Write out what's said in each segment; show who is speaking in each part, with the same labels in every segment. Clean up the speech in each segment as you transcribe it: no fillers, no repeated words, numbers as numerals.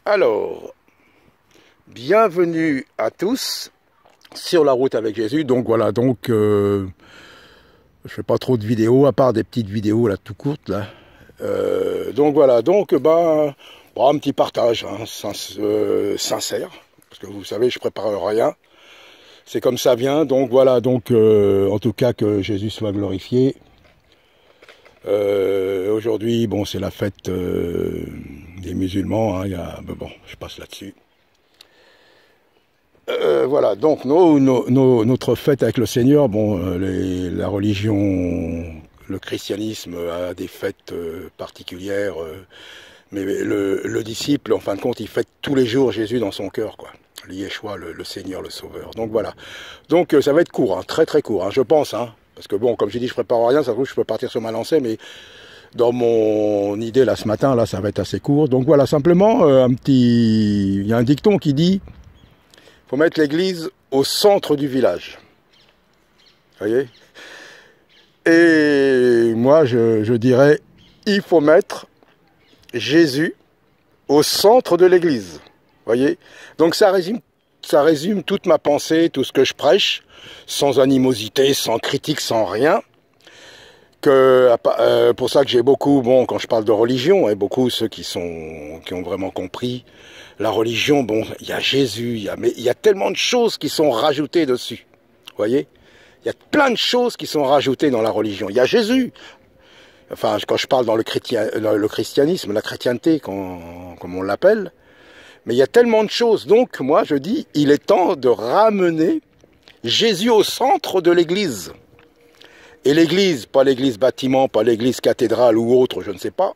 Speaker 1: Alors, bienvenue à tous sur la route avec Jésus. Donc voilà, je fais pas trop de vidéos, à part des petites vidéos là tout courtes là. Un petit partage sincère, parce que vous savez, je prépare rien. C'est comme ça vient. Donc voilà, en tout cas que Jésus soit glorifié. Aujourd'hui, bon, c'est la fête des musulmans. Je passe là-dessus. Voilà, donc notre fête avec le Seigneur, la religion, le christianisme a des fêtes particulières, mais le disciple, en fin de compte, il fête tous les jours Jésus dans son cœur, quoi. Le Yeshua, le Seigneur, le Sauveur. Donc voilà. Donc ça va être court, hein, très très court, hein, je pense, hein, parce que bon, comme j'ai dit, je prépare rien, ça se trouve, je peux partir sur ma lancée, mais dans mon idée là ce matin, là, ça va être assez court. Donc voilà, simplement il y a un dicton qui dit: faut mettre l'église au centre du village. Vous voyez? Et moi, je dirais, il faut mettre Jésus au centre de l'église. Vous voyez? Donc ça résume toute ma pensée, tout ce que je prêche, sans animosité, sans critique, sans rien. Pour ça que j'ai beaucoup, quand je parle de religion, et beaucoup ceux qui ont vraiment compris la religion, il y a Jésus, mais il y a tellement de choses qui sont rajoutées dessus. Vous voyez? Il y a plein de choses qui sont rajoutées dans la religion. Il y a Jésus. Enfin, quand je parle dans le christianisme, la chrétienté, comme on l'appelle. Mais il y a tellement de choses. Donc, moi, je dis, il est temps de ramener Jésus au centre de l'église. Et l'église, pas l'église bâtiment, pas l'église cathédrale ou autre, je ne sais pas.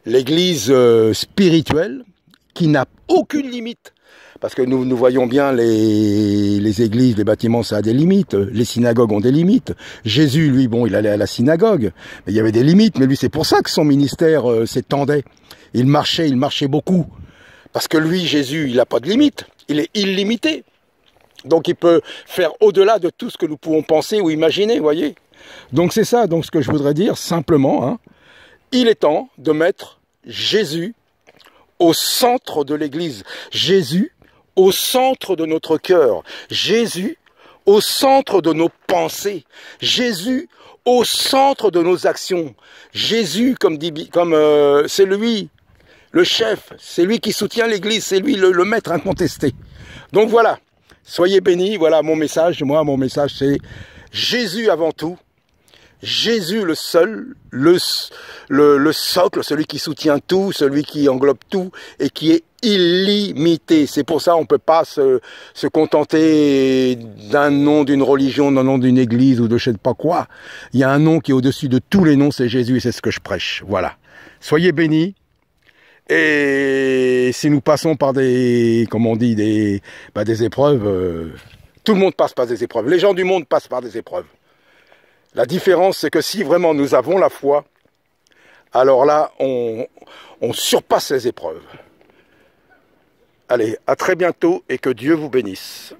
Speaker 1: L'église spirituelle, qui n'a aucune limite. Parce que nous voyons bien les églises, les bâtiments, ça a des limites. Les synagogues ont des limites. Jésus, lui, il allait à la synagogue. Mais il y avait des limites. Mais lui, c'est pour ça que son ministère s'étendait. Il marchait beaucoup. Parce que lui, Jésus, il n'a pas de limite. Il est illimité. Donc il peut faire au-delà de tout ce que nous pouvons penser ou imaginer, vous voyez. Donc c'est ça, ce que je voudrais dire simplement, hein, il est temps de mettre Jésus au centre de l'église. Jésus au centre de notre cœur. Jésus au centre de nos pensées. Jésus au centre de nos actions. Jésus, c'est lui, le chef, c'est lui qui soutient l'église, c'est lui le maître incontesté. Donc voilà, soyez bénis, voilà mon message. Mon message c'est Jésus avant tout. Jésus le seul, le socle, celui qui soutient tout, celui qui englobe tout et qui est illimité. C'est pour ça on ne peut pas se contenter d'un nom d'une religion, d'un nom d'une église ou de je ne sais pas quoi. Il y a un nom qui est au-dessus de tous les noms, c'est Jésus et c'est ce que je prêche. Voilà. Soyez bénis. Et si nous passons par des épreuves, tout le monde passe par des épreuves. Les gens du monde passent par des épreuves. La différence, c'est que si vraiment nous avons la foi, alors là, on surpasse les épreuves. Allez, à très bientôt et que Dieu vous bénisse.